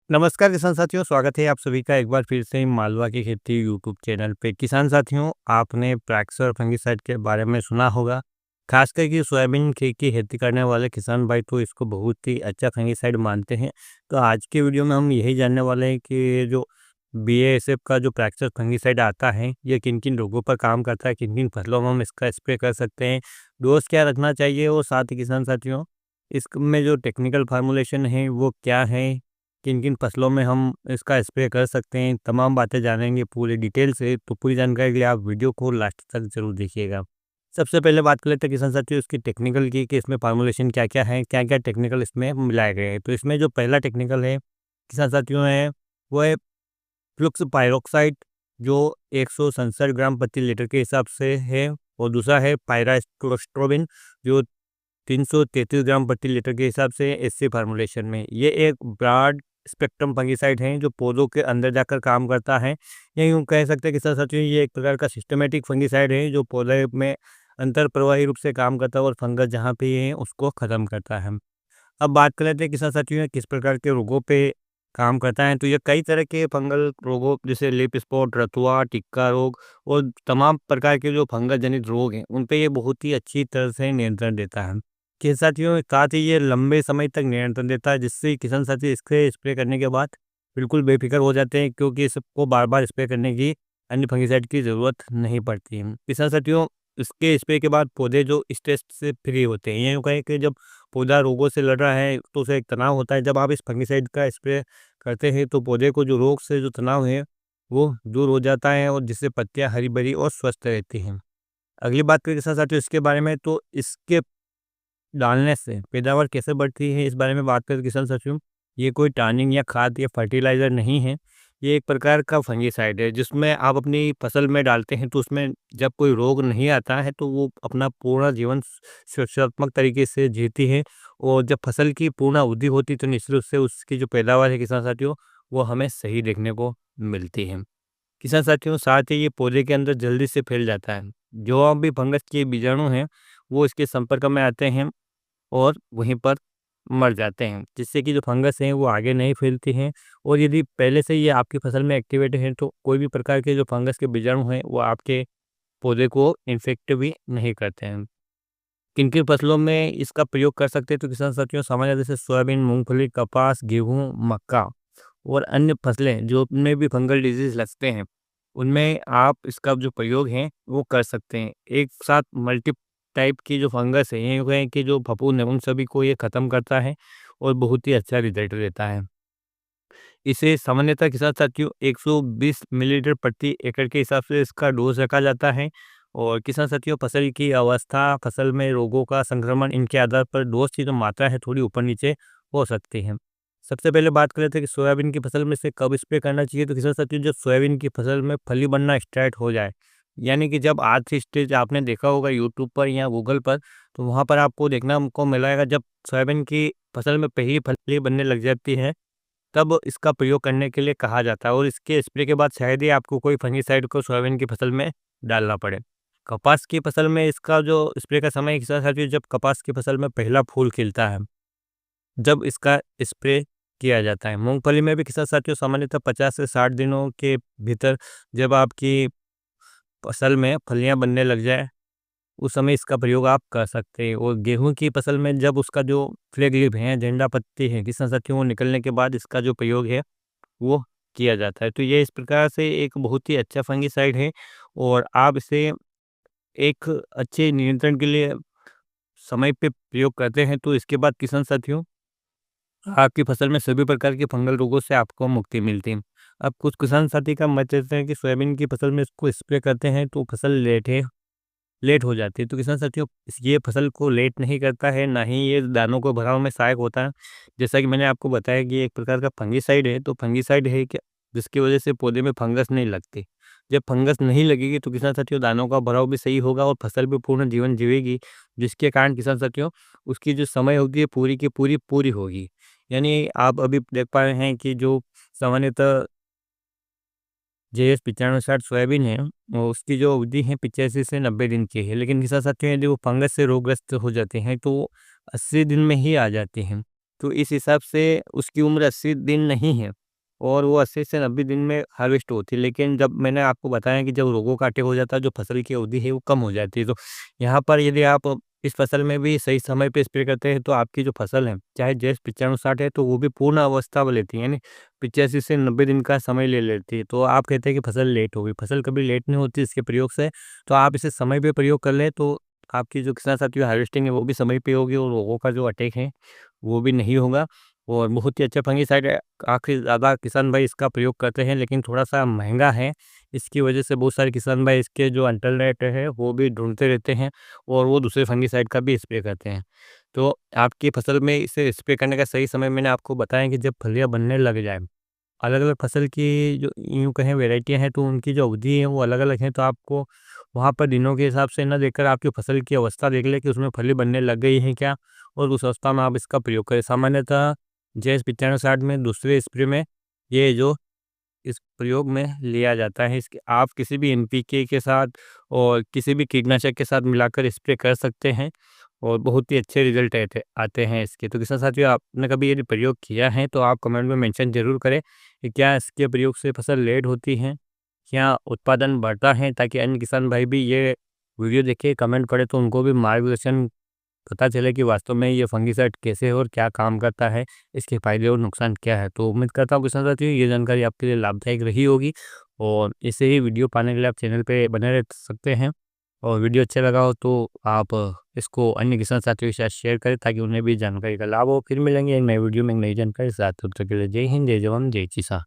नमस्कार किसान साथियों, स्वागत है आप सभी का एक बार फिर से मालवा की खेती यूट्यूब चैनल पे। किसान साथियों, आपने प्रैक्स और फंगिसाइड के बारे में सुना होगा। खासकर कि सोयाबीन की खेती करने वाले किसान भाई तो इसको बहुत ही अच्छा फंगिसाइड मानते हैं। तो आज के वीडियो में हम यही जानने वाले हैं कि ये जो बीएएसएफ का जो प्रैक्स और फंगिसाइड आता है, ये किन किन रोगों पर काम करता है, किन किन फसलों में हम इसका स्प्रे कर सकते हैं, डोज क्या रखना चाहिए, और साथ ही किसान साथियों इसमें जो टेक्निकल फार्मूलेशन है वो क्या है, किन-किन फसलों में हम इसका स्प्रे कर सकते हैं, तमाम बातें जानेंगे पूरी डिटेल से। तो पूरी जानकारी के लिए आप वीडियो को लास्ट तक ज़रूर देखिएगा। सबसे पहले बात कर लेते हैं किसान साथियों इसकी टेक्निकल की कि इसमें फार्मूलेशन क्या-क्या है, क्या-क्या टेक्निकल इसमें मिलाए गए हैं। तो इसमें जो पहला टेक्निकल है किसान साथियों है, वो है फ्लुक्स पाइरोक्साइड जो 167 ग्राम प्रति लीटर के हिसाब से है, और दूसरा है पायरास्ट्रोबिन जो 333 ग्राम प्रति लीटर के हिसाब से एससी फार्मूलेशन में। ये एक ब्रॉड स्पेक्ट्रम फंगिसाइड है जो पौधों के अंदर जाकर काम करता है, या यूँ कह सकते हैं कि सर साथियों ये एक प्रकार का सिस्टमेटिक फंगिसाइड है जो पौधे में अंतर प्रवाही रूप से काम करता है और फंगस जहाँ पे है उसको ख़त्म करता है। अब बात कर लेते हैं किसान साथियों किस प्रकार के रोगों पे काम करता है। तो ये कई तरह के फंगल रोगों जैसे लीफ स्पॉट, रतुआ, टिक्का रोग और तमाम प्रकार के जो फंगस जनित रोग हैं उन पे ये बहुत ही अच्छी तरह से नियंत्रण देता है। किसान साथियों साथ ही ये लंबे समय तक नियंत्रण देता है, जिससे किसान साथी इसके स्प्रे करने के बाद बिल्कुल बेफिक्र हो जाते हैं, क्योंकि इसको बार बार स्प्रे करने की अन्य फंगिसाइड की ज़रूरत नहीं पड़ती है। किसान साथियों इसके स्प्रे के बाद पौधे जो स्ट्रेस से फ्री होते हैं, ये कहें कि जब पौधा रोगों से लड़ रहा है तो उसे एक तनाव होता है, जब आप इस फंगिसाइड का स्प्रे करते हैं तो पौधे को जो रोग से जो तनाव है वो दूर हो जाता है, और जिससे पत्तियां हरी भरी और स्वस्थ रहती हैं। अगली बात करें किसान साथियों इसके बारे में, तो इसके डालने से पैदावार कैसे बढ़ती है इस बारे में बात करें किसान साथियों, ये कोई टॉनिक या खाद या फर्टिलाइज़र नहीं है। ये एक प्रकार का फंगिसाइड है जिसमें आप अपनी फसल में डालते हैं तो उसमें जब कोई रोग नहीं आता है तो वो अपना पूरा जीवन सुरक्षात्मक तरीके से जीती है, और जब फसल की पूर्ण वृद्धि होती है तो निश्चित रूप से उसकी जो पैदावार है किसान साथियों वो हमें सही देखने को मिलती है। किसान साथियों साथ ही ये पौधे के अंदर जल्दी से फैल जाता है। जो अब भी फंगस के बीजाणु हैं वो इसके संपर्क में आते हैं और वहीं पर मर जाते हैं, जिससे कि जो फंगस हैं वो आगे नहीं फैलती हैं, और यदि पहले से ये आपकी फसल में एक्टिवेटेड है तो कोई भी प्रकार के जो फंगस के बीजाणु हैं वो आपके पौधे को इन्फेक्ट भी नहीं करते हैं। किन किन फसलों में इसका प्रयोग कर सकते हैं तो किसान साथियों सामान्य जैसे सोयाबीन, मूंगफली, कपास, गेहूं, मक्का और अन्य फसलें जो उनमें भी फंगल डिजीज लगते हैं उनमें आप इसका जो प्रयोग है वो कर सकते हैं। एक साथ मल्टी टाइप की जो फंगस है ये कहें कि जो फफूंद है उन सभी को ये खत्म करता है और बहुत ही अच्छा रिजल्ट देता है। इसे सामान्यतः किसान साथियों 120 मिलीलीटर प्रति एकड़ के हिसाब से इसका डोज रखा जाता है, और किसान साथियों फसल की अवस्था, फसल में रोगों का संक्रमण, इनके आधार पर डोज की जो मात्रा है थोड़ी ऊपर नीचे हो सकती है। सबसे पहले बात कर लेते हैं कि सोयाबीन की फसल में से कब स्प्रे करना चाहिए। तो किसान साथियों जब सोयाबीन की फसल में फली बनना स्टार्ट हो जाए, यानी कि जब आज की स्टेज आपने देखा होगा यूट्यूब पर या गूगल पर, तो वहाँ पर आपको देखना को मिलेगा जब सोयाबीन की फसल में पहली फली बनने लग जाती है तब इसका प्रयोग करने के लिए कहा जाता है, और इसके स्प्रे के बाद शायद ही आपको कोई फंगिसाइड को सोयाबीन की फसल में डालना पड़े। कपास की फसल में इसका जो स्प्रे का समय एक साथ है जब कपास की फसल में पहला फूल खिलता है, जब इसका स्प्रे किया जाता है। मूंगफली में भी किसान साथियों सामान्यतः 50 से 60 दिनों के भीतर जब आपकी फसल में फलियां बनने लग जाए उस समय इसका प्रयोग आप कर सकते हैं, और गेहूं की फसल में जब उसका जो फ्लैग लीफ है, झंडा पत्ती है किसान साथियों वो निकलने के बाद इसका जो प्रयोग है वो किया जाता है। तो ये इस प्रकार से एक बहुत ही अच्छा फंगिसाइड है, और आप इसे एक अच्छे नियंत्रण के लिए समय पे प्रयोग करते हैं तो इसके बाद किसान साथियों आपकी फसल में सभी प्रकार के फंगल रोगों से आपको मुक्ति मिलती है। अब कुछ किसान साथी का मत देते हैं कि सोयाबीन की फसल में इसको स्प्रे करते हैं तो फसल लेट हो जाती है। तो किसान साथियों ये फसल को लेट नहीं करता है, ना ही ये दानों को भराव में सहायक होता है। जैसा कि मैंने आपको बताया कि ये एक प्रकार का फंगिसाइड है, तो फंगिसाइड है कि जिसकी वजह से पौधे में फंगस नहीं लगती। जब फंगस नहीं लगेगी तो किसान साथियों दानों का भराव भी सही होगा और फसल भी पूर्ण जीवन जीवेगी, जिसके कारण किसान साथियों उसकी जो समय होगी पूरी की पूरी होगी। यानी आप अभी देख पा रहे हैं कि जो सामान्यतः JS 9560 सोयाबीन है, वो उसकी जो अवधि है 85 से 90 दिन की है। लेकिन किसान साथियों यदि वो फंगस से रोगग्रस्त हो जाते हैं तो वो 80 दिन में ही आ जाते हैं। तो इस हिसाब से उसकी उम्र 80 दिन नहीं है और वो 80 से 90 दिन में हार्वेस्ट होती है। लेकिन जब मैंने आपको बताया कि जब रोगों का अटैक हो जाता है, जो फसल की अवधि है वो कम हो जाती है। तो यहाँ पर यदि आप इस फसल में भी सही समय पे स्प्रे करते हैं तो आपकी जो फसल है, चाहे जेस्ट 95-60 है तो वो भी पूर्ण अवस्था में लेती है, यानी 85 से 90 दिन का समय ले लेती है। तो आप कहते हैं कि फसल लेट हो गई, फसल कभी लेट नहीं होती इसके प्रयोग से। तो आप इसे समय पे प्रयोग कर लें तो आपकी जो किसान साथियों हार्वेस्टिंग है वो भी समय पे होगी और रोगों का जो अटैक है वो भी नहीं होगा। और बहुत ही अच्छा फंगिसाइड है, काफ़ी ज़्यादा किसान भाई इसका प्रयोग करते हैं लेकिन थोड़ा-सा महँगा है। इसकी वजह से बहुत सारे किसान भाई इसके जो अल्टरनेट है वो भी ढूँढते रहते हैं और वो दूसरे फंगिसाइड का भी स्प्रे करते हैं। तो आपकी फसल में इसे स्प्रे करने का सही समय मैंने आपको बताया कि जब फलियाँ बनने लग जाएँ। अलग-अलग फसल की जो यूँ कहें वैराइटियाँ हैं तो उनकी जो अवधि है वो अलग-अलग है, तो आपको वहाँ पर दिनों के हिसाब से ना देखकर आपकी फसल की अवस्था देख लें कि उसमें फली बनने लग गई है क्या, और उस अवस्था में आप इसका प्रयोग करें। सामान्यतः जैस 95-60 में दूसरे स्प्रे में ये जो इस प्रयोग में लिया जाता है। इसके आप किसी भी एनपीके के साथ और किसी भी कीटनाशक के साथ मिलाकर स्प्रे कर सकते हैं और बहुत ही अच्छे रिज़ल्ट आते आते हैं इसके। तो किसान साथियों, आपने कभी यदि प्रयोग किया है तो आप कमेंट में मेंशन ज़रूर करें कि क्या इसके प्रयोग से फसल लेट होती है? क्या उत्पादन बढ़ता है? ताकि अन्य किसान भाई भी ये वीडियो देख के कमेंट करें तो उनको भी मार्गदर्शन पता चले कि वास्तव में ये फंगिसाइड कैसे है और क्या काम करता है, इसके फ़ायदे और नुकसान क्या है। तो उम्मीद करता हूँ किसान साथियों ये जानकारी आपके लिए लाभदायक रही होगी और ऐसे ही वीडियो पाने के लिए आप चैनल पे बने रह सकते हैं। और वीडियो अच्छा लगा हो तो आप इसको अन्य किसान साथियों के साथ शेयर करें ताकि उन्हें भी जानकारी का लाभ हो। फिर मिलेंगे एक नई वीडियो में एक नई जानकारी के साथ, तब तक के लिए जय हिंद, जय जवान, जय किसान।